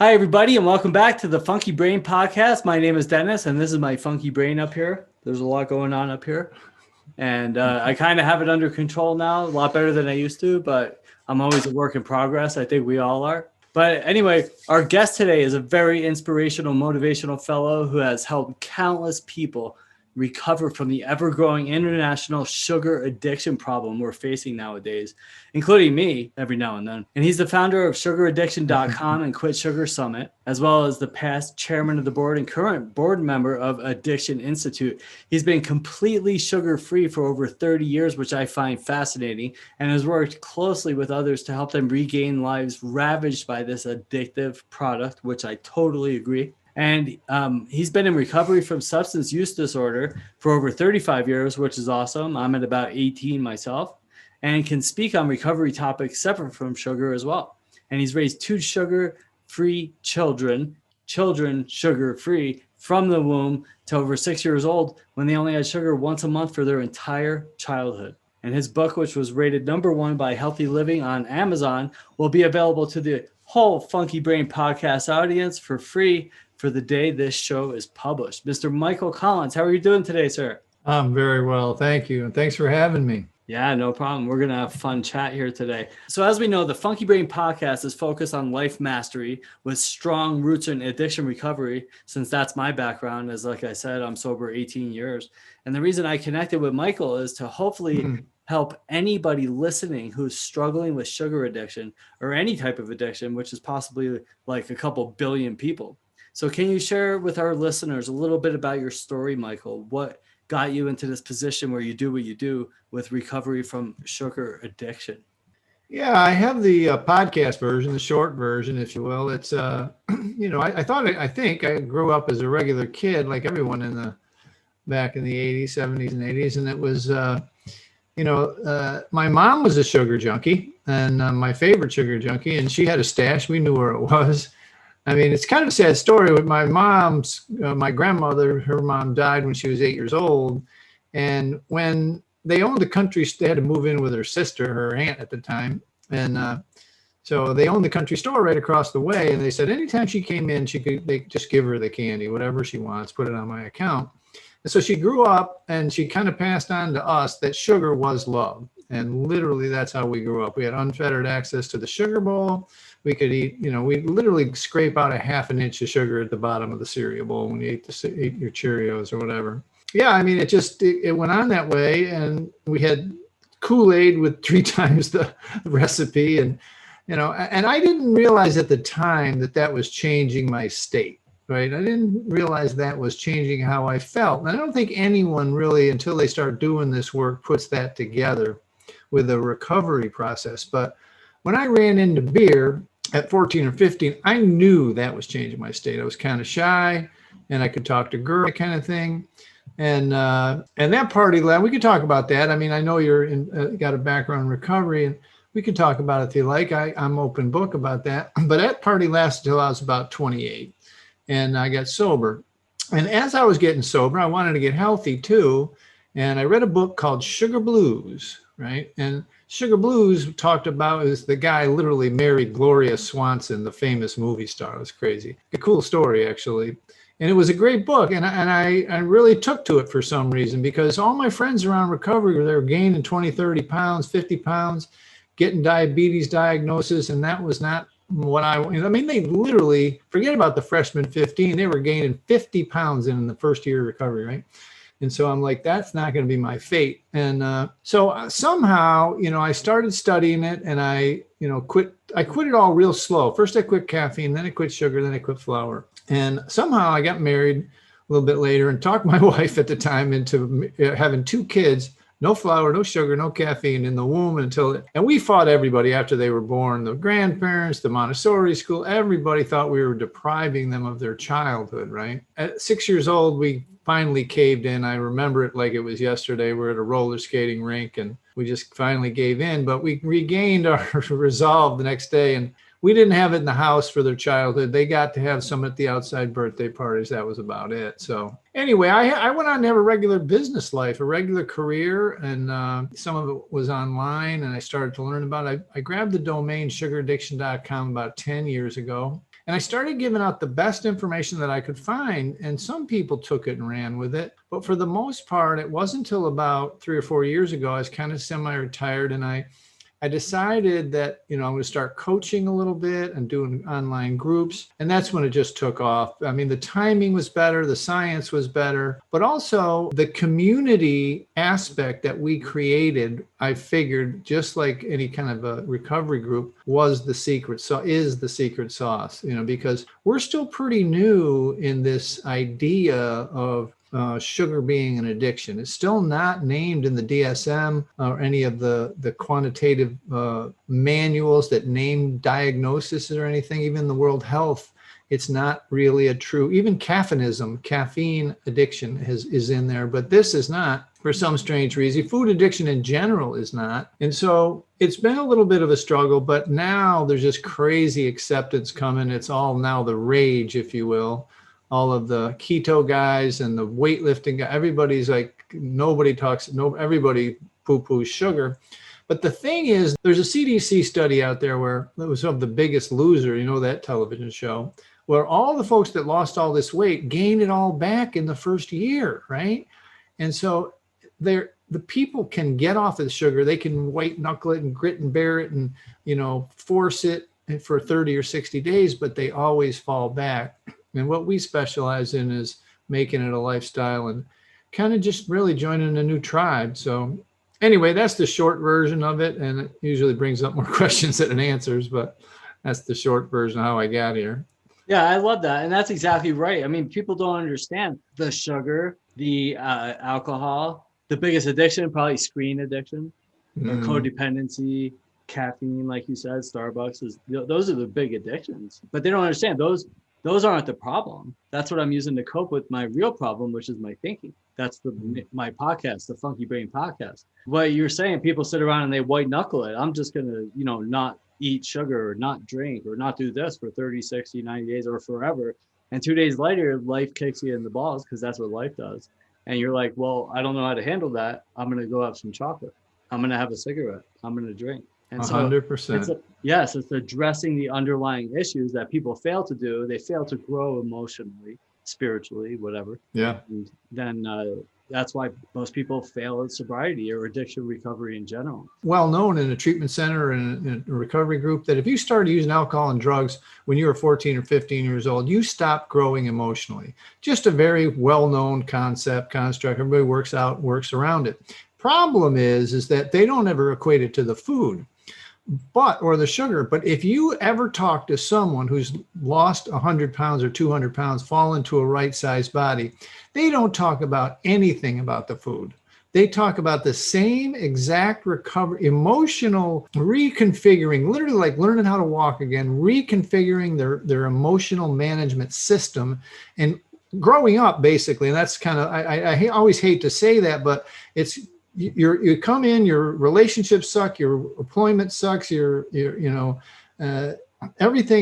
Hi, everybody, and welcome back to the Funky Brain Podcast. My name is Dennis, and this is my funky brain up here. There's a lot going on up here, and I kind of have it under control now, a lot better than I used to, but I'm always a work in progress. I think we all are. But anyway, our guest today is a very inspirational, motivational fellow who has helped countless people recover from the ever-growing international sugar addiction problem we're facing nowadays, including me every now and then. And he's the founder of sugaraddiction.com and Quit Sugar Summit, as well as the past chairman of the board and current board member of Addiction Institute. He's been completely sugar-free for over 30 years, which I find fascinating, and has worked closely with others to help them regain lives ravaged by this addictive product, which I totally agree. And he's been in recovery from substance use disorder for over 35 years, which is awesome. I'm at about 18 myself, and can speak on recovery topics separate from sugar as well. And he's raised 2 sugar-free children sugar-free from the womb to over 6 years old when they only had sugar once a month for their entire childhood. And his book, which was rated #1 by Healthy Living on Amazon, will be available to the whole Funky Brain podcast audience for free for the day this show is published. Mr. Michael Collins, how are you doing today, sir? I'm very well, thank you. And thanks for having me. Yeah, no problem. We're going to have a fun chat here today. So as we know, the Funky Brain podcast is focused on life mastery with strong roots in addiction recovery, since that's my background. As like I said, I'm sober 18 years. And the reason I connected with Michael is to hopefully help anybody listening who's struggling with sugar addiction or any type of addiction, which is possibly like a couple billion people. So can you share with our listeners a little bit about your story, Michael? What got you into this position where you do what you do with recovery from sugar addiction? Yeah, I have the podcast version, the short version, if you will. It's, I think I grew up as a regular kid, like everyone back in the 80s, 70s and 80s. And it was, my mom was a sugar junkie and my favorite sugar junkie, and she had a stash. We knew where it was. I mean, it's kind of a sad story with my my grandmother. Her mom died when she was 8 years old. And when they owned the country, they had to move in with her sister, her aunt at the time. And so they owned the country store right across the way. And they said anytime she came in, they just give her the candy, whatever she wants, put it on my account. And so she grew up and she kind of passed on to us that sugar was love. And literally that's how we grew up. We had unfettered access to the sugar bowl. We could eat, we literally scrape out a ½ an inch of sugar at the bottom of the cereal bowl when you ate your Cheerios or whatever. Yeah, I mean, it went on that way, and we had Kool-Aid with 3 times the recipe, and I didn't realize at the time that was changing my state, right? I didn't realize that was changing how I felt. And I don't think anyone really, until they start doing this work, puts that together with the recovery process. But when I ran into beer at 14 or 15, I knew that was changing my state. I was kind of shy, and I could talk to girls, kind of thing. And that party, we could talk about that. I mean, I know you're got a background in recovery, and we could talk about it if you like. I'm open book about that. But that party lasted until I was about 28, and I got sober. And as I was getting sober, I wanted to get healthy too. And I read a book called Sugar Blues, right? And Sugar Blues talked about is the guy literally married Gloria Swanson, the famous movie star. It was crazy. A cool story, actually. And it was a great book. And I really took to it for some reason, because all my friends around recovery they were gaining 20, 30 pounds, 50 pounds, getting diabetes diagnosis. And that was not what I mean, they literally, forget about the freshman 15, they were gaining 50 pounds in the first year of recovery, right? And so I'm like, that's not going to be my fate. And so somehow, I started studying it, and I quit it all real slow. First, I quit caffeine, then I quit sugar, then I quit flour. And somehow I got married a little bit later and talked my wife at the time into having 2 kids, no flour, no sugar, no caffeine in the womb and we fought everybody after they were born, the grandparents, the Montessori school, everybody thought we were depriving them of their childhood, right? At 6 years old, we finally caved in. I remember it like it was yesterday. We're at a roller skating rink and we just finally gave in, but we regained our resolve the next day, and we didn't have it in the house for their childhood. They got to have some at the outside birthday parties. That was about it. So anyway, I went on to have a regular business life, a regular career, and some of it was online, and I started to learn about it. I grabbed the domain sugaraddiction.com about 10 years ago. And I started giving out the best information that I could find. And some people took it and ran with it. But for the most part, it wasn't until about 3 or 4 years ago, I was kind of semi-retired, and I decided that, I'm going to start coaching a little bit and doing online groups. And that's when it just took off. I mean, the timing was better, the science was better, but also the community aspect that we created, I figured, just like any kind of a recovery group, is the secret sauce, because we're still pretty new in this idea of sugar being an addiction. It's still not named in the DSM or any of the quantitative manuals that name diagnosis or anything. Even the World Health, it's not really a true, even caffeine addiction is in there, but this is not, for some strange reason. Food addiction in general is not. And so it's been a little bit of a struggle, but now there's just crazy acceptance coming. It's all now the rage, if you will. All of the keto guys and the weightlifting guy, everybody's like, everybody poo-poos sugar. But the thing is, there's a CDC study out there where it was of The Biggest Loser, that television show, where all the folks that lost all this weight gained it all back in the first year, right? And so the people can get off of the sugar. They can white knuckle it and grit and bear it and, force it for 30 or 60 days, but they always fall back. And what we specialize in is making it a lifestyle and kind of just really joining a new tribe. So anyway, that's the short version of it. And it usually brings up more questions than it answers, but that's the short version of how I got here. Yeah, I love that. And that's exactly right. I mean, people don't understand the sugar, the alcohol, the biggest addiction, probably screen addiction or codependency, caffeine, like you said, Starbucks, those are the big addictions, but they don't understand those aren't the problem. That's what I'm using to cope with my real problem, which is my thinking. That's my podcast, the Funky Brain Podcast. What you're saying, people sit around and they white knuckle it. I'm just going to, not eat sugar or not drink or not do this for 30, 60, 90 days or forever. And 2 days later, life kicks you in the balls because that's what life does. And you're like, well, I don't know how to handle that. I'm going to go have some chocolate. I'm going to have a cigarette. I'm going to drink. And 100%. It's addressing the underlying issues that people fail to do. They fail to grow emotionally, spiritually, whatever. Yeah. And then that's why most people fail at sobriety or addiction recovery in general. Well known in a treatment center and in a recovery group that if you started using alcohol and drugs when you were 14 or 15 years old, you stopped growing emotionally. Just a very well-known construct. Everybody works around it. Problem is that they don't ever equate it to the food. Or the sugar. But if you ever talk to someone who's lost 100 pounds or 200 pounds, fall into a right-sized body, they don't talk about anything about the food. They talk about the same exact recovery, emotional reconfiguring, literally like learning how to walk again, reconfiguring their emotional management system and growing up, basically. And that's kind of, I always hate to say that, but it's, you come in, your relationships suck, your employment sucks, everything,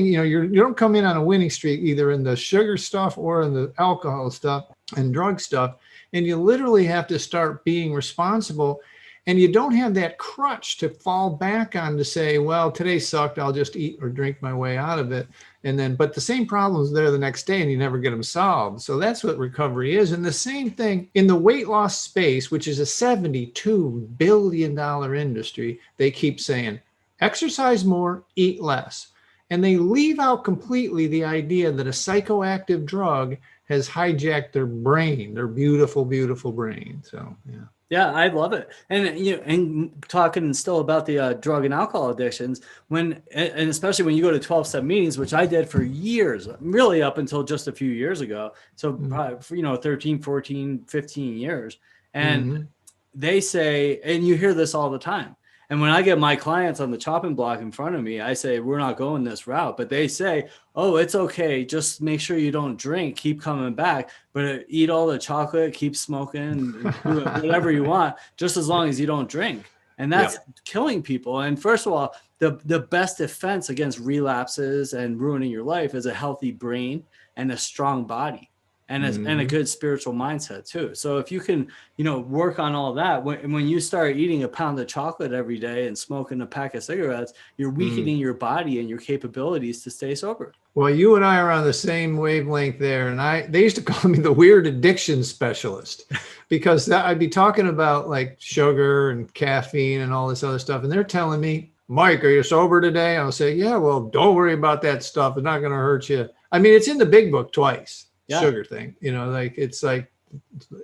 you don't come in on a winning streak, either in the sugar stuff or in the alcohol stuff and drug stuff. And you literally have to start being responsible. And you don't have that crutch to fall back on to say, well, today sucked, I'll just eat or drink my way out of it. But the same problem's there the next day and you never get them solved. So that's what recovery is. And the same thing in the weight loss space, which is a $72 billion industry, they keep saying, exercise more, eat less. And they leave out completely the idea that a psychoactive drug has hijacked their brain, their beautiful, beautiful brain. So, yeah. Yeah, I love it. And talking still about the drug and alcohol addictions, and especially when you go to 12-step meetings, which I did for years, really up until just a few years ago. So probably, 13, 14, 15 years. And they say, and you hear this all the time. And when I get my clients on the chopping block in front of me, I say, we're not going this route. But they say, oh, it's okay. Just make sure you don't drink. Keep coming back. But eat all the chocolate, keep smoking, do whatever you want, just as long as you don't drink. And that's killing people. And first of all, the best defense against relapses and ruining your life is a healthy brain and a strong body. And a good spiritual mindset too. So if you can, work on all that, when you start eating a pound of chocolate every day and smoking a pack of cigarettes, you're weakening your body and your capabilities to stay sober. Well, you and I are on the same wavelength there. And they used to call me the weird addiction specialist because I'd be talking about like sugar and caffeine and all this other stuff. And they're telling me, Mike, are you sober today? I'll say, yeah, well, don't worry about that stuff. It's not going to hurt you. I mean, it's in the big book twice, Yeah. sugar thing, like it's like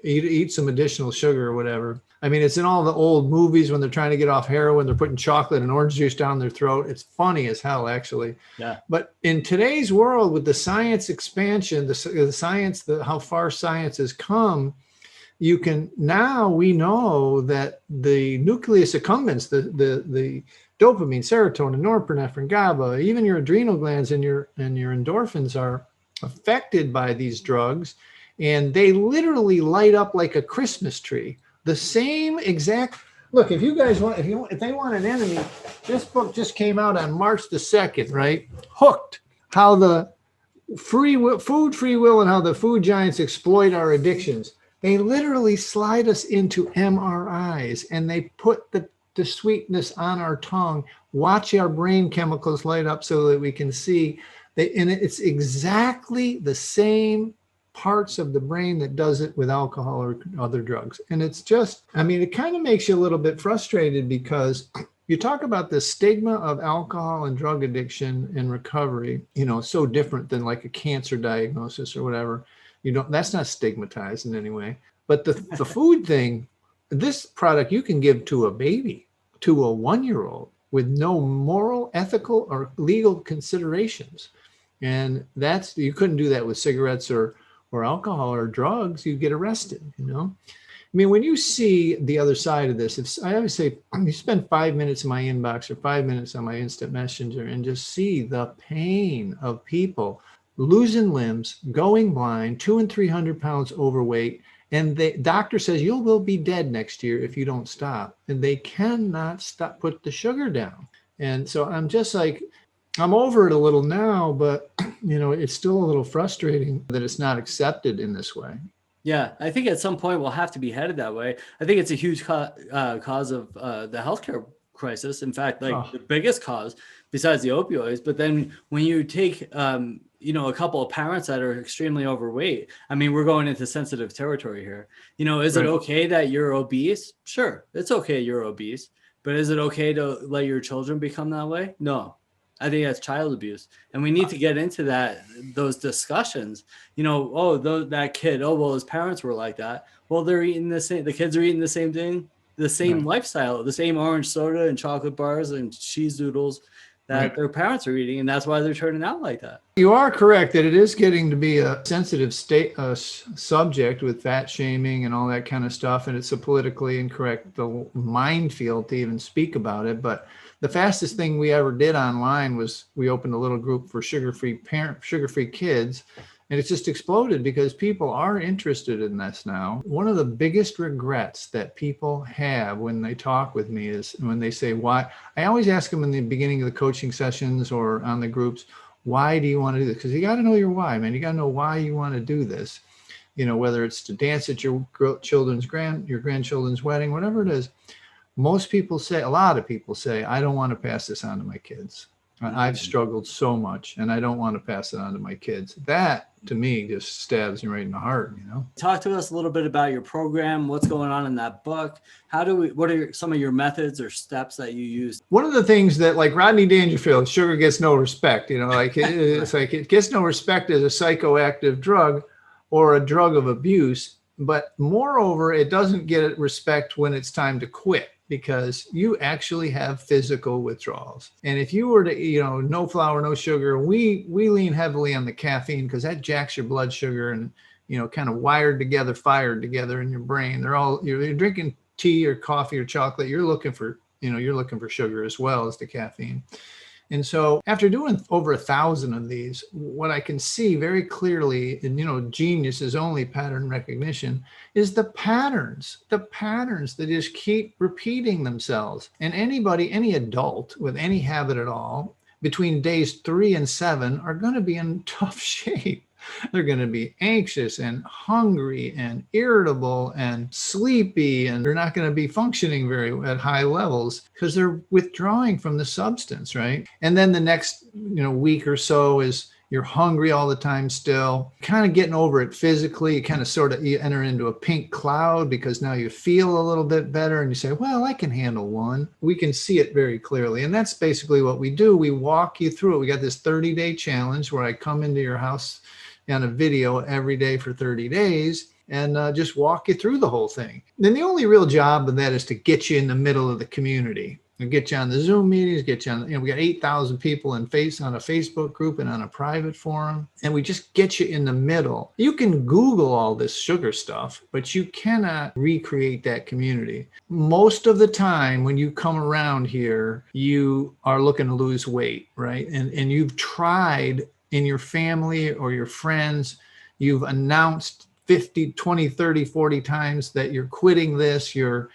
eat some additional sugar or whatever. I mean, it's in all the old movies when they're trying to get off heroin, they're putting chocolate and orange juice down their throat. It's funny as hell, actually. Yeah. But in today's world, with the science expansion, the science, how far science has come, we know that the nucleus accumbens, the dopamine, serotonin, norepinephrine, GABA, even your adrenal glands and your endorphins are affected by these drugs, and they literally light up like a Christmas tree. The same exact look. If you guys want, if they want an enemy, this book just came out on March the 2nd, right? Hooked. How the food free will and how the food giants exploit our addictions. They literally slide us into MRIs and they put the sweetness on our tongue, watch our brain chemicals light up so that we can see. And it's exactly the same parts of the brain that does it with alcohol or other drugs. And it's just, I mean, it kind of makes you a little bit frustrated because you talk about the stigma of alcohol and drug addiction and recovery, so different than like a cancer diagnosis or whatever. That's not stigmatized in any way. But the food thing, this product you can give to a baby, to a 1-year-old with no moral, ethical, or legal considerations. And you couldn't do that with cigarettes or alcohol or drugs. You get arrested, I mean, when you see the other side of this, I always say, you spend 5 minutes in my inbox or 5 minutes on my instant messenger and just see the pain of people losing limbs, going blind, 200 and 300 pounds overweight. And the doctor says, you will be dead next year if you don't stop. And they cannot put the sugar down. And so I'm just like, I'm over it a little now, but it's still a little frustrating that it's not accepted in this way. Yeah, I think at some point we'll have to be headed that way. I think it's a huge cause of the healthcare crisis. In fact, the biggest cause besides the opioids. But then when you take, a couple of parents that are extremely overweight, I mean, we're going into sensitive territory here. Is it okay that you're obese? Sure, it's okay you're obese. But is it okay to let your children become that way? No. I think that's child abuse. And we need to get into those discussions, that kid, his parents were like that. Well, they're eating the kids are eating the same thing, the same lifestyle, the same orange soda and chocolate bars and cheese doodles that their parents are eating. And that's why they're turning out like that. You are correct that it is getting to be a sensitive subject with fat shaming and all that kind of stuff. And it's a politically incorrect minefield to even speak about it. But the fastest thing we ever did online was we opened a little group for sugar-free kids, and it's just exploded because people are interested in this now. One of the biggest regrets that people have when they talk with me is when they say why. I always ask them in the beginning of the coaching sessions or on the groups, why do you want to do this? Because you got to know your why, man. You got to know why you want to do this. Whether it's to dance at your grandchildren's wedding, whatever it is. Most people say, a lot of people say, I don't want to pass this on to my kids. I've struggled so much and I don't want to pass it on to my kids. That to me just stabs me right in the heart, Talk to us a little bit about your program, what's going on in that book. What are some of your methods or steps that you use? One of the things that like Rodney Dangerfield, sugar gets no respect, it's like it gets no respect as a psychoactive drug or a drug of abuse. But moreover, it doesn't get respect when it's time to quit, because you actually have physical withdrawals. And if you were to, no flour, no sugar, we lean heavily on the caffeine because that jacks your blood sugar and, kind of fired together in your brain. You're drinking tea or coffee or chocolate. You're looking for sugar as well as the caffeine. And so after doing over 1,000 of these, what I can see very clearly, and genius is only pattern recognition, is the patterns that just keep repeating themselves. And any adult with any habit at all, between days 3 and 7 are going to be in tough shape. They're going to be anxious and hungry and irritable and sleepy, and they're not going to be functioning at high levels because they're withdrawing from the substance, right? And then the next, week or so is You're hungry all the time still, kind of getting over it physically. You enter into a pink cloud because now you feel a little bit better and you say, well, I can handle one. We can see it very clearly. And that's basically what we do. We walk you through it. We got this 30-day challenge where I come into your house on a video every day for 30 days and just walk you through the whole thing. Then the only real job of that is to get you in the middle of the community. We get you on the Zoom meetings, get you on, we got 8,000 people on a Facebook group and on a private forum, and we just get you in the middle. You can Google all this sugar stuff, but you cannot recreate that community. Most of the time when you come around here, you are looking to lose weight, right? And you've tried in your family or your friends, you've announced 50, 20, 30, 40 times that you're quitting this, you're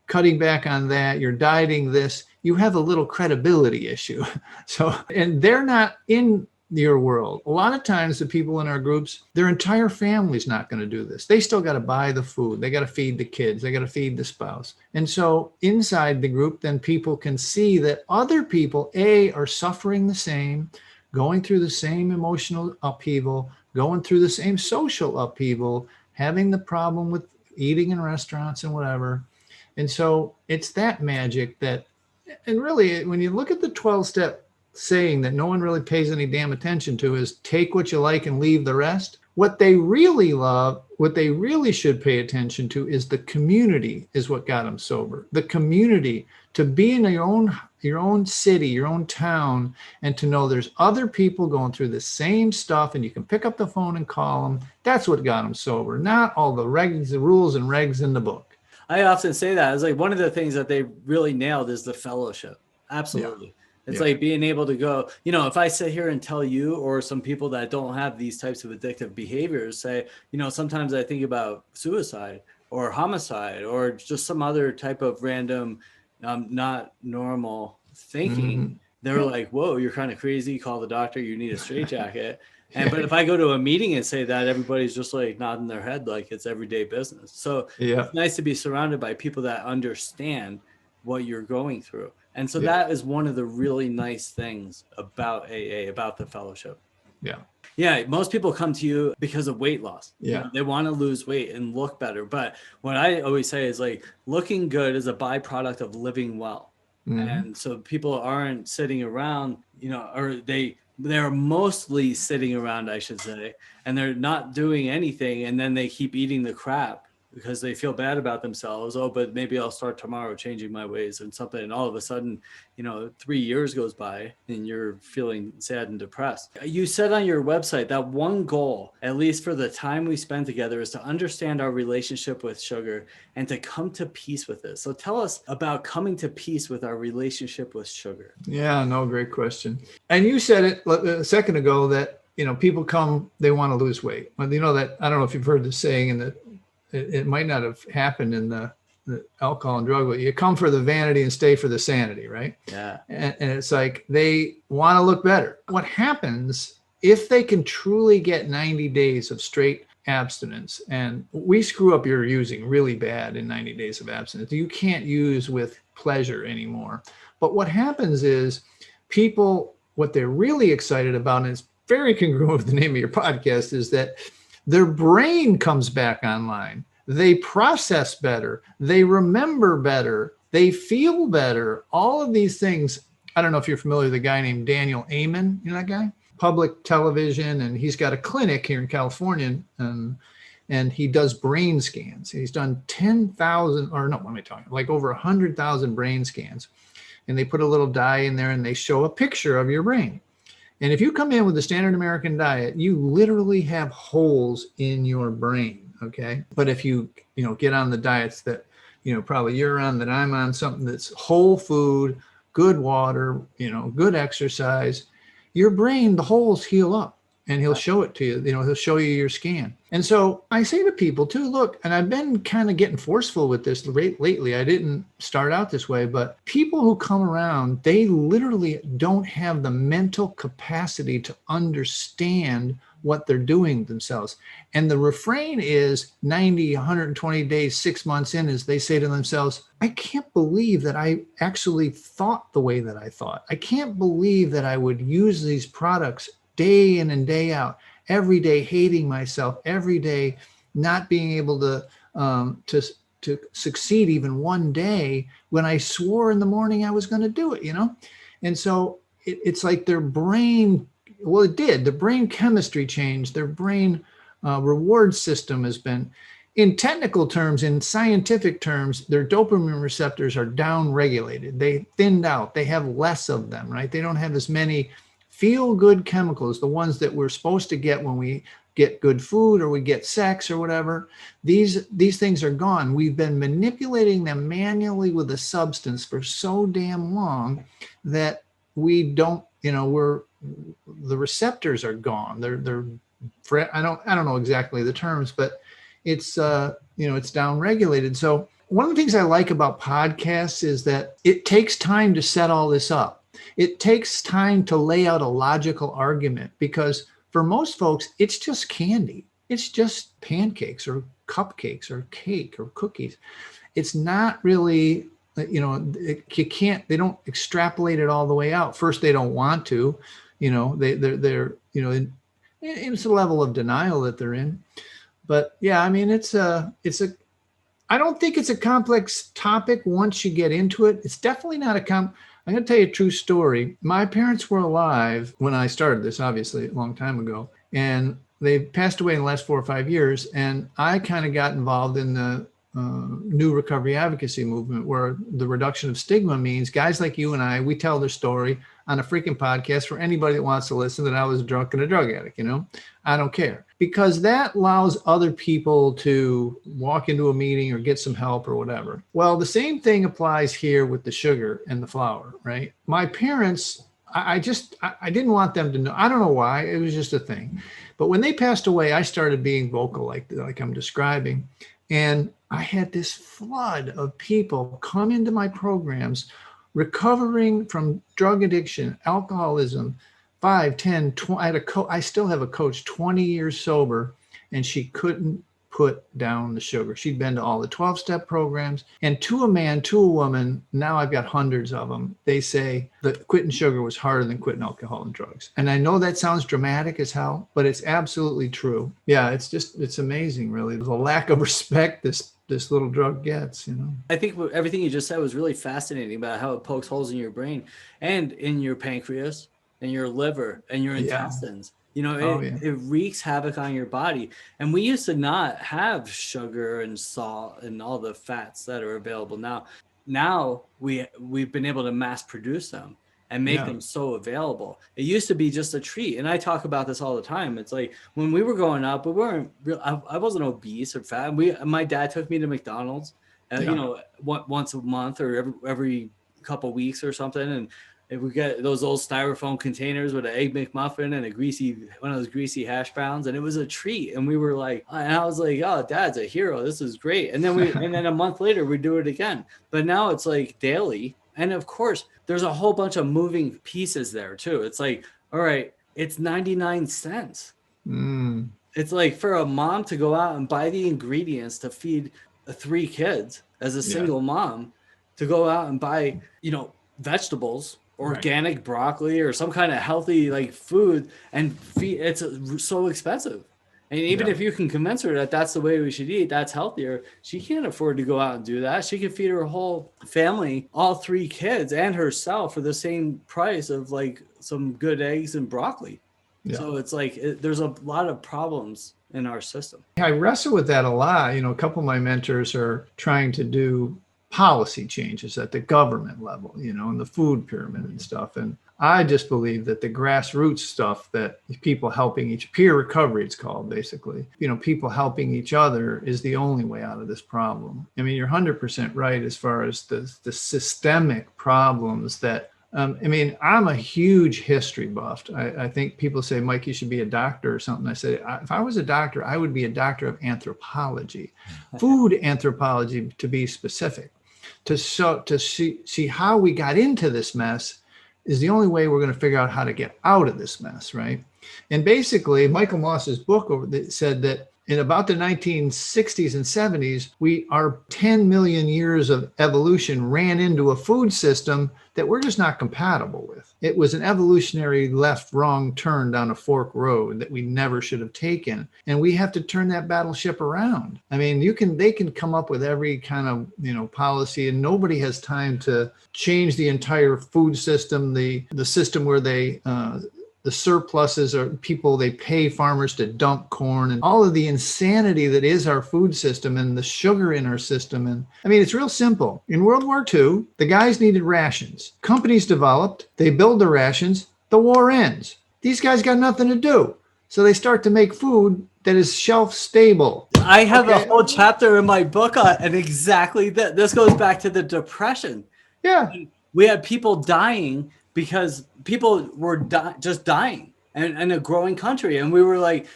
cutting back on that, you're dieting this, you have a little credibility issue. So, and they're not in your world. A lot of times the people in our groups, their entire family's not going to do this. They still got to buy the food. They got to feed the kids. They got to feed the spouse. And so inside the group, then people can see that other people, are suffering the same, going through the same emotional upheaval, going through the same social upheaval, having the problem with eating in restaurants and whatever. And so it's that magic that, and really, when you look at the 12-step saying that no one really pays any damn attention to is take what you like and leave the rest. What they really love, what they really should pay attention to is the community is what got them sober. The community, to be in your own city, your own town, and to know there's other people going through the same stuff and you can pick up the phone and call them. That's what got them sober, not all the regs, the rules and regs in the book. I often say that it's like one of the things that they really nailed is the fellowship. Absolutely. Yeah. It's like being able to go, if I sit here and tell you or some people that don't have these types of addictive behaviors say, sometimes I think about suicide or homicide or just some other type of random, not normal thinking. Mm-hmm. They're like, whoa, you're kind of crazy. Call the doctor. You need a straitjacket. But if I go to a meeting and say that, everybody's just like nodding their head like it's everyday business. So it's nice to be surrounded by people that understand what you're going through. And so that is one of the really nice things about AA, about the fellowship. Yeah. Most people come to you because of weight loss. They want to lose weight and look better. But what I always say is like looking good is a byproduct of living well. Mm-hmm. And so people aren't sitting around, or they're mostly sitting around, I should say, and they're not doing anything. And then they keep eating the crap because they feel bad about themselves. Oh, but maybe I'll start tomorrow changing my ways and something. And all of a sudden, 3 years goes by and you're feeling sad and depressed. You said on your website that one goal, at least for the time we spend together, is to understand our relationship with sugar and to come to peace with it. So tell us about coming to peace with our relationship with sugar. Yeah, no, great question. And you said it a second ago that, people come, they want to lose weight. Well, that, I don't know if you've heard this saying, and that it might not have happened in the alcohol and drug, but you come for the vanity and stay for the sanity, right? Yeah. And it's like they want to look better. What happens if they can truly get 90 days of straight abstinence, and we screw up your using really bad in 90 days of abstinence. You can't use with pleasure anymore. But what happens is people, what they're really excited about, and it's very congruent with the name of your podcast, is that their brain comes back online. They process better. They remember better. They feel better. All of these things. I don't know if you're familiar with a guy named Daniel Amen. You know that guy? Public television. And he's got a clinic here in California. And he does brain scans. He's done 10,000, or no, what am I talking? Like over 100,000 brain scans. And they put a little dye in there and they show a picture of your brain. And if you come in with the standard American diet, you literally have holes in your brain, okay? But if you get on the diets that, probably you're on, that I'm on, something that's whole food, good water, good exercise, your brain, the holes heal up. And he'll show it to you, he'll show you your scan. And so I say to people too, look, and I've been kind of getting forceful with this lately. I didn't start out this way, but people who come around, they literally don't have the mental capacity to understand what they're doing themselves. And the refrain is 90, 120 days, 6 months in, is they say to themselves, I can't believe that I actually thought the way that I thought. I can't believe that I would use these products day in and day out, every day hating myself, every day not being able to succeed even one day when I swore in the morning I was going to do it, And so it's like their brain, well, it did. The brain chemistry changed. Their brain reward system has been, in technical terms, in scientific terms, their dopamine receptors are down regulated. They thinned out. They have less of them, right? They don't have as many feel good chemicals, the ones that we're supposed to get when we get good food or we get sex or whatever. These things are gone. We've been manipulating them manually with a substance for so damn long that we don't, the receptors are gone. I don't know exactly the terms, but it's it's down regulated. So one of the things I like about podcasts is that it takes time to set all this up. It takes time to lay out a logical argument, because for most folks, it's just candy. It's just pancakes or cupcakes or cake or cookies. It's not really, they don't extrapolate it all the way out. First, they don't want to, they're it's a level of denial that they're in. But yeah, I mean, I don't think it's a complex topic once you get into it. It's definitely not I'm going to tell you a true story. My parents were alive when I started this, obviously, a long time ago. And they passed away in the last 4 or 5 years. And I kind of got involved in the new recovery advocacy movement, where the reduction of stigma means guys like you and I, we tell their story on a freaking podcast for anybody that wants to listen, that I was drunk and a drug addict, I don't care, because that allows other people to walk into a meeting or get some help or whatever. Well, the same thing applies here with the sugar and the flour, right? My parents, I didn't want them to know. I don't know why. It was just a thing. But when they passed away, I started being vocal like I'm describing. And I had this flood of people come into my programs recovering from drug addiction, alcoholism, 5, 10, 20. I still have a coach, 20 years sober, and she couldn't put down the sugar. She'd been to all the 12-step programs. And to a man, to a woman, now I've got hundreds of them, they say that quitting sugar was harder than quitting alcohol and drugs. And I know that sounds dramatic as hell, but it's absolutely true. Yeah, it's amazing, really. The lack of respect this little drug gets, I think everything you just said was really fascinating about how it pokes holes in your brain and in your pancreas and your liver and your intestines. It wreaks havoc on your body. And we used to not have sugar and salt and all the fats that are available now. Now we've been able to mass produce them and make them so available. It used to be just a treat. And I talk about this all the time. It's like when we were growing up, we weren't real. I wasn't obese or fat. My dad took me to McDonald's, once a month or every couple of weeks or something. And if we get those old styrofoam containers with an egg McMuffin and one of those greasy hash browns, and it was a treat. And we were like, and I was like, oh, Dad's a hero. This is great. And then a month later, we do it again. But now it's like daily. And of course, there's a whole bunch of moving pieces there too. It's like, all right, it's 99 cents. It's like for a mom to go out and buy the ingredients to feed 3 kids as a single mom, to go out and buy, vegetables, organic broccoli or some kind of healthy like food and feed. It's so expensive. And even if you can convince her that that's the way we should eat, that's healthier, she can't afford to go out and do that. She can feed her whole family, all 3 kids and herself, for the same price of like some good eggs and broccoli. So it's like there's a lot of problems in our system. I wrestle with that a lot. A couple of my mentors are trying to do policy changes at the government level, in the food pyramid and stuff. And I just believe that the grassroots stuff, that people helping peer recovery, it's called basically, people helping each other is the only way out of this problem. I mean, you're 100% right as far as the systemic problems that, I'm a huge history buff. I think people say, Mike, you should be a doctor or something. I say, if I was a doctor, I would be a doctor of anthropology, food anthropology to be specific, to see how we got into this mess is the only way we're going to figure out how to get out of this mess, right? And basically, Michael Moss's book said that in about the 1960s and 70s, our 10 million years of evolution ran into a food system that we're just not compatible with. It was an evolutionary left-wrong turn down a fork road that we never should have taken. And we have to turn that battleship around. I mean, they can come up with every kind of, policy, and nobody has time to change the entire food system, the system where the surpluses are people, they pay farmers to dump corn, and all of the insanity that is our food system and the sugar in our system. And I mean, it's real simple. In World War II, the guys needed rations. Companies developed, they build the rations, the war ends. These guys got nothing to do. So they start to make food that is shelf stable. I have a whole chapter in my book on, and exactly that. This goes back to the Depression. Yeah. We had people dying because people were just dying and a growing country. And we were like,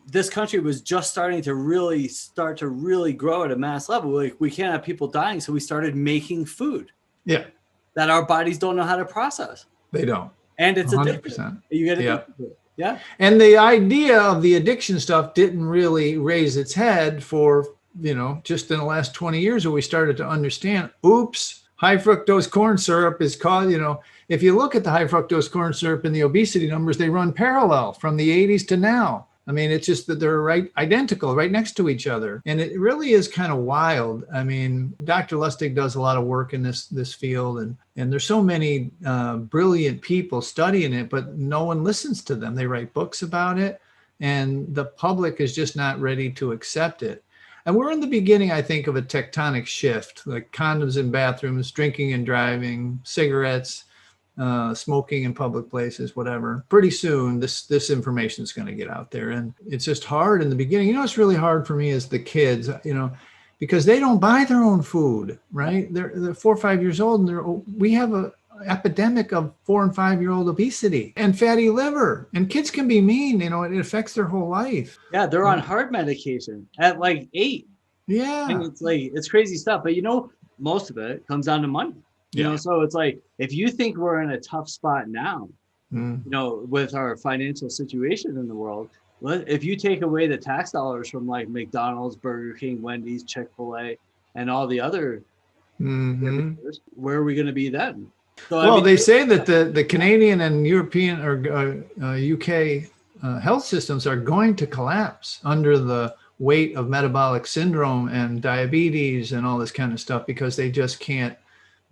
this country was just starting to really grow at a mass level. Like, we can't have people dying. So we started making food. Yeah. That our bodies don't know how to process. They don't. And it's 100%. addictive. You get addicted to it. Yeah. And the idea of the addiction stuff didn't really raise its head for, just in the last 20 years, where we started to understand, oops, high fructose corn syrup is caused, if you look at the high fructose corn syrup and the obesity numbers, they run parallel from the 80s to now. I mean, it's just that they're identical, right next to each other. And it really is kind of wild. I mean, Dr. Lustig does a lot of work in this field, and there's so many brilliant people studying it, but no one listens to them. They write books about it, and the public is just not ready to accept it. And we're in the beginning, I think, of a tectonic shift, like condoms in bathrooms, drinking and driving, cigarettes, smoking in public places, whatever. Pretty soon, this information is going to get out there. And it's just hard in the beginning. It's really hard for me as the kids, because they don't buy their own food, right? They're 4 or 5 years old, and we have a epidemic of 4 and 5 year old obesity and fatty liver, and kids can be mean. It affects their whole life. Yeah, they're on heart medication at like 8. Yeah, and it's crazy stuff. But most of it comes down to money. So it's like, if you think we're in a tough spot now, with our financial situation in the world, if you take away the tax dollars from like McDonald's, Burger King, Wendy's, Chick-fil-A, and all the other, where are we going to be then? So, they say that the Canadian and European or UK health systems are going to collapse under the weight of metabolic syndrome and diabetes and all this kind of stuff, because they just can't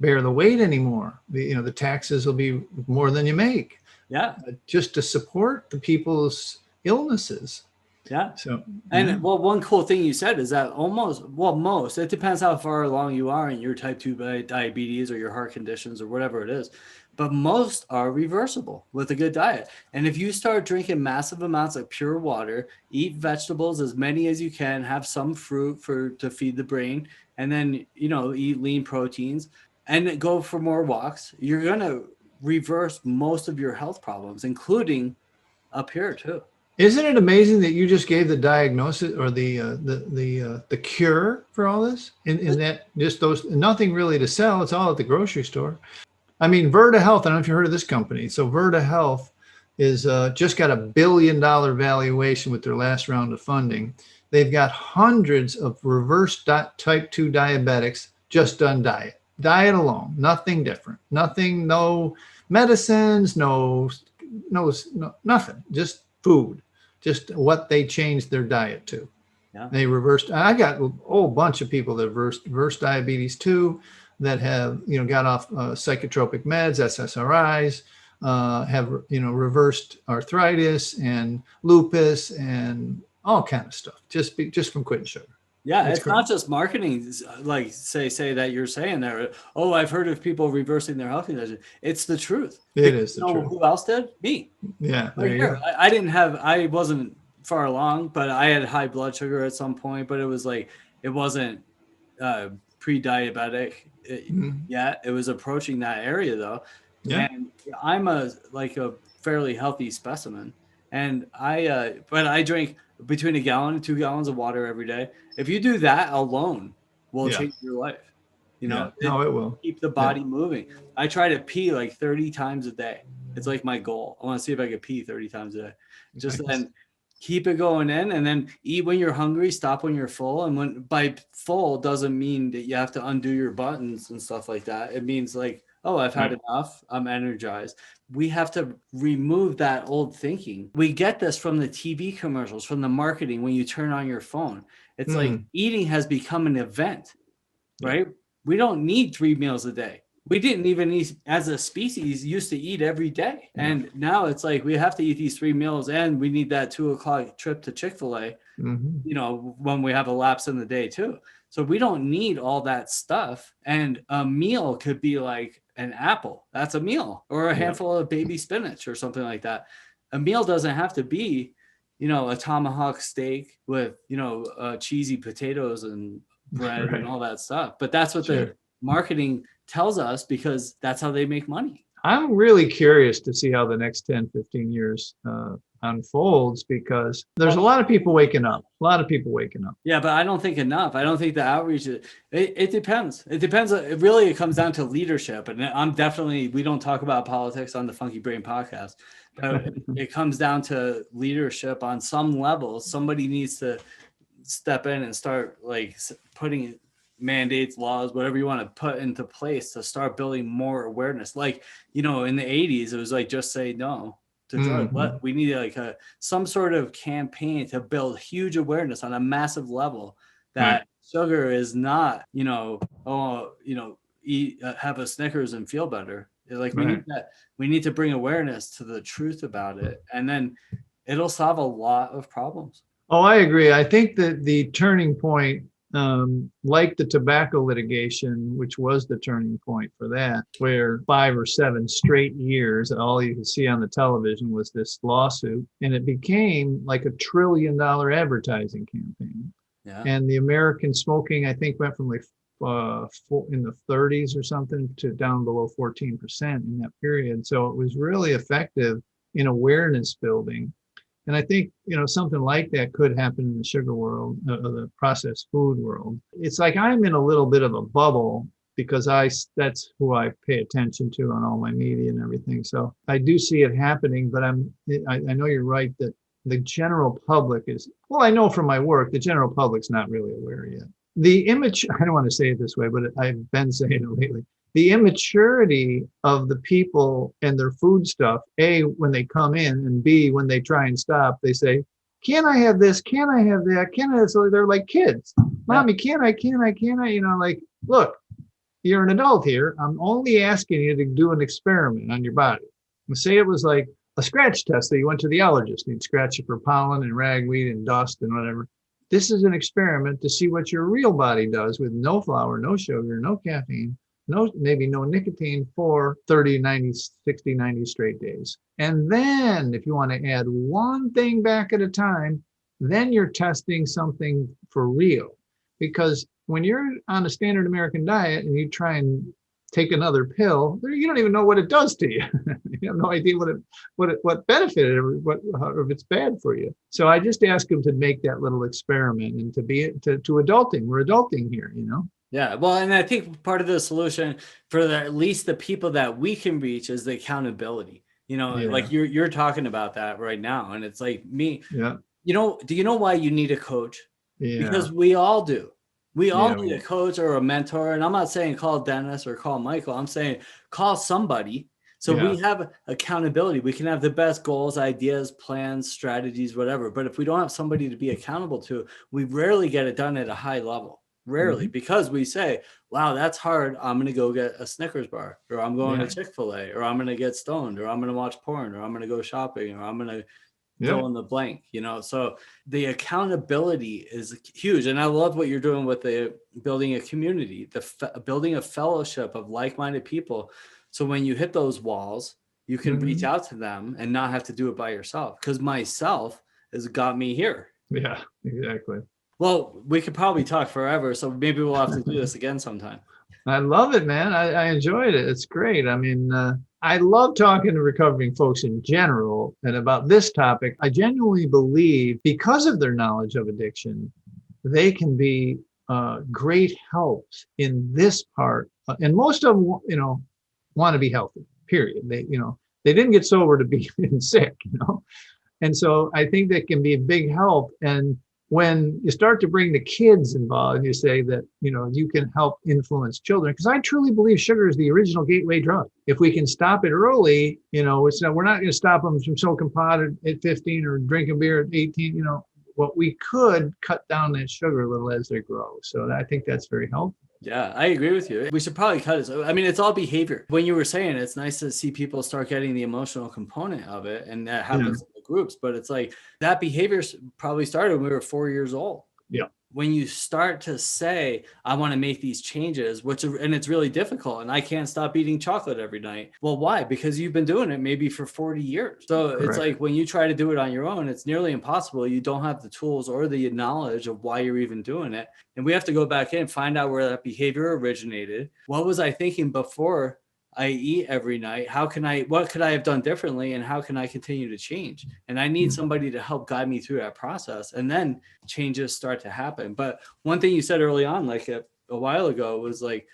bear the weight anymore. The taxes will be more than you make. Yeah. Just to support the people's illnesses. Yeah. So, and one cool thing you said is that most, it depends how far along you are in your type 2 diabetes or your heart conditions or whatever it is, but most are reversible with a good diet. And if you start drinking massive amounts of pure water, eat vegetables, as many as you can, have some fruit to feed the brain, and then, eat lean proteins and go for more walks, you're going to reverse most of your health problems, including up here too. Isn't it amazing that you just gave the diagnosis or the cure for all this? In that, just those, nothing really to sell. It's all at the grocery store. I mean, Virta Health, I don't know if you heard of this company. So Virta Health is just got $1 billion valuation with their last round of funding. They've got hundreds of reverse type 2 diabetics just done diet alone, nothing different, no medicines, no, nothing, just food, just what they changed their diet to. Yeah. They reversed. I got a whole bunch of people that reversed diabetes too, that have, got off psychotropic meds, SSRIs, have, reversed arthritis and lupus and all kind of stuff, just from quitting sugar. Yeah, it's not just marketing, like say that you're saying there. Oh, I've heard of people reversing their health condition. It's the truth. It is the truth. Who else did? Me. Yeah. I wasn't far along, but I had high blood sugar at some point, but it wasn't pre-diabetic yet. It was approaching that area though. Yeah. And I'm a fairly healthy specimen. And but I drink between 1 gallon and 2 gallons of water every day. If you do that alone, will change your life. It will keep the body moving. I try to pee 30 times a day. It's like my goal. I want to see if I can pee 30 times a day. keep it going in, and then eat when you're hungry, stop when you're full. And when by full doesn't mean that you have to undo your buttons and stuff like that. It means like, oh, I've had enough. I'm energized. We have to remove that old thinking. We get this from the TV commercials, from the marketing. When you turn on your phone, it's like eating has become an event, right? We don't need 3 meals a day. We didn't even eat, as a species, used to eat every day. And now it's like we have to eat these 3 meals, and we need that 2 o'clock trip to Chick-fil-A, you know, when we have a lapse in the day too. So we don't need all that stuff. And a meal could be like an apple. That's a meal, or a handful of baby spinach or something like that. A meal doesn't have to be, you know, a tomahawk steak with, you know, cheesy potatoes and bread and all that stuff. But that's what the marketing tells us, because that's how they make money. I'm really curious to see how the next 10, 15 years unfolds, because there's a lot of people waking up. Yeah, but I don't think enough. I don't think the outreach, it depends. It depends. It comes down to leadership. And we don't talk about politics on the Funky Brain podcast, but it comes down to leadership on some level. Somebody needs to step in and start like putting mandates, laws, whatever you want to put into place to start building more awareness. Like, you know, in the 80s, it was like, just say no to drugs. What we need, like some sort of campaign to build huge awareness on a massive level that sugar is not, you know, eat, have a Snickers and feel better. Like we need that. We need to bring awareness to the truth about it, and then it'll solve a lot of problems. Oh, I agree. I think that the turning point, like the tobacco litigation, which was the turning point for that, where 5 or 7 straight years, all you could see on the television was this lawsuit, and it became like $1 trillion advertising campaign. Yeah. And the American smoking, I think, went from like in the 30s or something to down below 14% in that period. So it was really effective in awareness building. And I think, you know, something like that could happen in the sugar world, the processed food world. It's like I'm in a little bit of a bubble, because that's who I pay attention to on all my media and everything. So I do see it happening, but I know you're right that the general public is, well, I know from my work, the general public's not really aware yet. The image, I don't want to say it this way, but I've been saying it lately. The immaturity of the people and their food stuff, A, when they come in, and B, when they try and stop, they say, can I have this? Can I have that? Can I have? So they're like kids. Mommy, can I? You know, like, look, you're an adult here. I'm only asking you to do an experiment on your body. Say it was like a scratch test that you went to the allergist. You'd scratch it for pollen and ragweed and dust and whatever. This is an experiment to see what your real body does with no flour, no sugar, no caffeine, maybe no nicotine for 30, 90, 60, 90 straight days. And then if you want to add one thing back at a time, then you're testing something for real. Because when you're on a standard American diet and you try and take another pill, you don't even know what it does to you. You have no idea what benefit it or if it's bad for you. So I just ask them to make that little experiment and to adulting. We're adulting here, you know? Yeah, well, and I think part of the solution for at least the people that we can reach is the accountability. You know, like you're talking about that right now, and it's like me. Yeah. You know, do you know why you need a coach? Yeah. Because we all do. We all need a coach or a mentor. And I'm not saying call Dennis or call Michael. I'm saying call somebody. So we have accountability. We can have the best goals, ideas, plans, strategies, whatever. But if we don't have somebody to be accountable to, we rarely get it done at a high level. Rarely, because we say, wow, that's hard. I'm going to go get a Snickers bar, or I'm going to Chick-fil-A, or I'm going to get stoned, or I'm going to watch porn, or I'm going to go shopping, or I'm going to go in the blank, you know? So the accountability is huge. And I love what you're doing with the building a community, building a fellowship of like-minded people. So when you hit those walls, you can reach out to them and not have to do it by yourself. Because myself has got me here. Yeah, exactly. Well, we could probably talk forever, so maybe we'll have to do this again sometime. I love it, man. I enjoyed it. It's great. I mean, I love talking to recovering folks in general. And about this topic, I genuinely believe because of their knowledge of addiction, they can be great helps in this part. And most of them, you know, want to be healthy, period. They didn't get sober to be sick, you know. And so I think that can be a big help. And when you start to bring the kids involved and you say that, you can help influence children, because I truly believe sugar is the original gateway drug. If we can stop it early, we're not going to stop them from smoking pot at 15 or drinking beer at 18, what we could cut down that sugar a little as they grow. So I think that's very helpful. Yeah, I agree with you. We should probably cut it. I mean, it's all behavior. When you were saying it's nice to see people start getting the emotional component of it, and that happens in the groups, but it's like that behavior probably started when we were 4 years old. Yeah. When you start to say, I want to make these changes, and it's really difficult, and I can't stop eating chocolate every night. Well, why? Because you've been doing it maybe for 40 years. So Correct. It's like when you try to do it on your own, it's nearly impossible. You don't have the tools or the knowledge of why you're even doing it. And we have to go back in, find out where that behavior originated. What was I thinking before I eat every night? What could I have done differently, and how can I continue to change? And I need somebody to help guide me through that process, and then changes start to happen. But one thing you said early on, like a while ago, was like,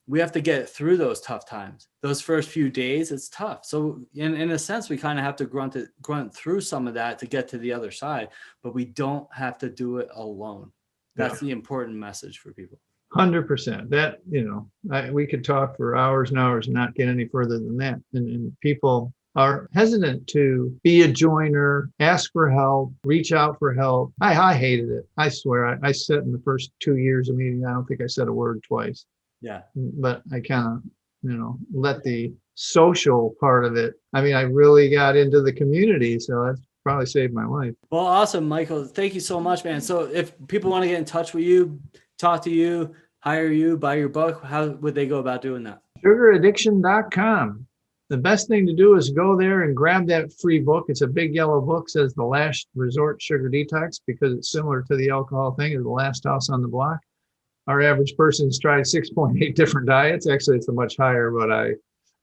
we have to get through those tough times. Those first few days, it's tough. So in a sense, we kind of have to grunt through some of that to get to the other side, but we don't have to do it alone. That's the important message for people. 100%. That, we could talk for hours and hours and not get any further than that. And people are hesitant to be a joiner, ask for help, reach out for help. I hated it. I swear. I said in the first 2 years of meeting, I don't think I said a word twice. Yeah. But I kind of, let the social part of it. I mean, I really got into the community. So that's probably saved my life. Well, awesome, Michael. Thank you so much, man. So if people want to get in touch with you, talk to you, hire you, buy your book, how would they go about doing that? Sugaraddiction.com. The best thing to do is go there and grab that free book. It's a big yellow book, says The Last Resort Sugar Detox, because it's similar to the alcohol thing, is the last house on the block. Our average person's tried 6.8 different diets. Actually, it's a much higher, but I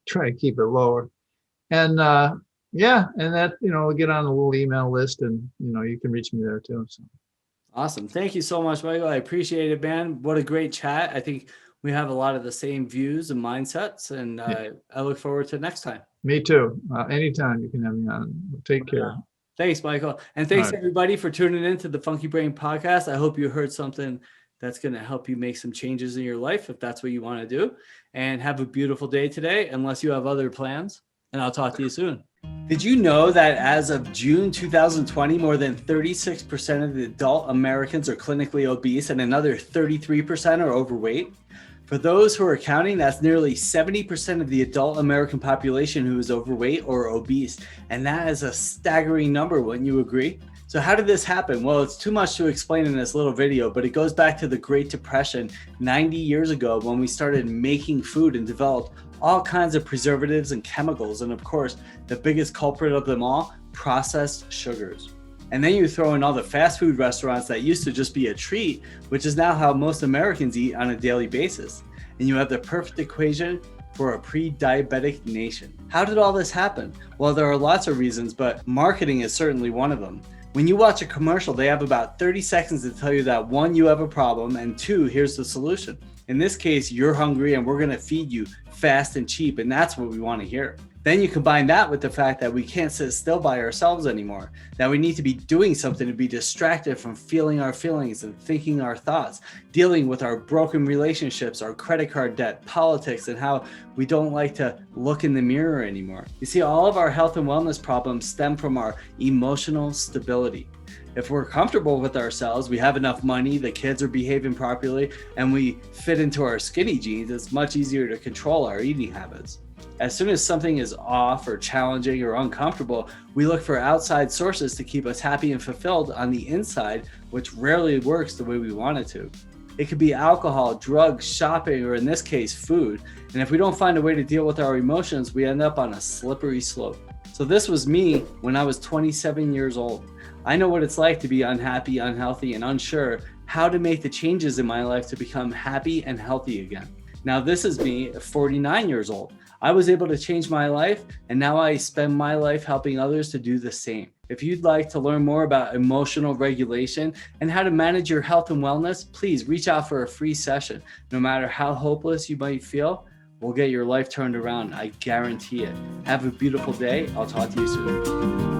try to keep it lower. And and that, we'll get on a little email list, and, you can reach me there too. So. Awesome. Thank you so much, Michael. I appreciate it, man. What a great chat. I think we have a lot of the same views and mindsets, and I look forward to next time. Me too. Anytime you can have me on. Take care. Thanks, Michael. And thanks everybody for tuning in to the Funky Brain podcast. I hope you heard something that's going to help you make some changes in your life, if that's what you want to do. And have a beautiful day today, unless you have other plans. And I'll talk to you soon. Did you know that as of June 2020, more than 36% of the adult Americans are clinically obese, and another 33% are overweight? For those who are counting, that's nearly 70% of the adult American population who is overweight or obese. And that is a staggering number, wouldn't you agree? So how did this happen? Well, it's too much to explain in this little video, but it goes back to the Great Depression 90 years ago, when we started making food and developed all kinds of preservatives and chemicals. And of course, the biggest culprit of them all, processed sugars. And then you throw in all the fast food restaurants that used to just be a treat, which is now how most Americans eat on a daily basis. And you have the perfect equation for a pre-diabetic nation. How did all this happen? Well, there are lots of reasons, but marketing is certainly one of them. When you watch a commercial, they have about 30 seconds to tell you that 1, you have a problem, and 2, here's the solution. In this case, you're hungry and we're going to feed you fast and cheap, and that's what we want to hear. Then you combine that with the fact that we can't sit still by ourselves anymore, that we need to be doing something to be distracted from feeling our feelings and thinking our thoughts, dealing with our broken relationships, our credit card debt, politics, and how we don't like to look in the mirror anymore. You see, all of our health and wellness problems stem from our emotional stability. If we're comfortable with ourselves, we have enough money, the kids are behaving properly, and we fit into our skinny jeans, it's much easier to control our eating habits. As soon as something is off or challenging or uncomfortable, we look for outside sources to keep us happy and fulfilled on the inside, which rarely works the way we want it to. It could be alcohol, drugs, shopping, or in this case, food. And if we don't find a way to deal with our emotions, we end up on a slippery slope. So this was me when I was 27 years old. I know what it's like to be unhappy, unhealthy, and unsure how to make the changes in my life to become happy and healthy again. Now, this is me at 49 years old. I was able to change my life, and now I spend my life helping others to do the same. If you'd like to learn more about emotional regulation and how to manage your health and wellness, please reach out for a free session. No matter how hopeless you might feel, we'll get your life turned around. I guarantee it. Have a beautiful day. I'll talk to you soon.